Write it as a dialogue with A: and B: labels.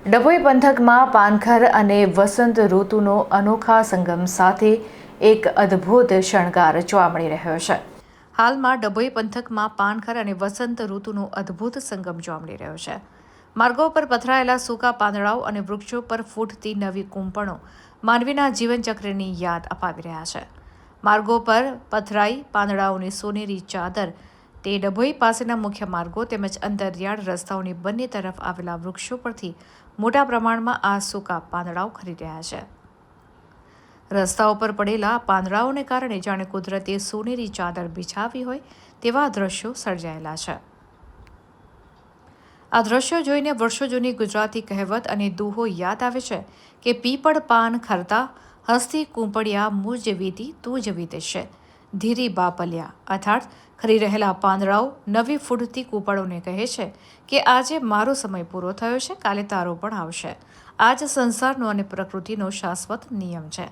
A: ડભોઈ પંથકમાં પાનખર અને વસંત ઋતુનો અનોખા સંગમ સાથે એક અદ્ભુત શણગાર જોવા મળી રહ્યો છે। હાલમાં ડભોઈ પંથકમાં પાનખર અને વસંત ઋતુનો અદ્ભુત સંગમ જોવા મળી રહ્યો છે। માર્ગો પર પથરાયેલા સૂકા પાંદડાઓ અને વૃક્ષો પર ફૂટતી નવી કૂંપણો માનવીના જીવનચક્રની યાદ અપાવી રહ્યા છે। માર્ગો પર પથરાઈ પાંદડાઓની સોનેરી ચાદર તે ડભોઈ પાસેના મુખ્ય માર્ગો તેમજ અંતરિયાળ રસ્તાઓની બંને તરફ આવેલા વૃક્ષો પરથી મોટા પ્રમાણમાં આ સૂકા પાંદડાઓ ખરી રહ્યા છે। રસ્તાઓ પર પડેલા પાંદડાઓને કારણે જાણે કુદરતે સોનેરી ચાદર બિછાવી હોય તેવા દ્રશ્યો સર્જાયેલા છે। આ દ્રશ્યો જોઈને વર્ષો જૂની ગુજરાતી કહેવત અને દુહો યાદ આવે છે કે પીપળ પાન ખરતા હસ્તી કૂંપળિયા મુજ વીતી તું જ વીતશે ધીરી બાપલિયા અર્થાત ખરી રહેલા પાંદડાઓ નવી ફૂટતી કૂંપળોને કહે છે કે આજે મારો સમય પૂરો થયો છે, કાલે તારો પણ આવશે। આ જ સંસારનો અને પ્રકૃતિનો શાશ્વત નિયમ છે।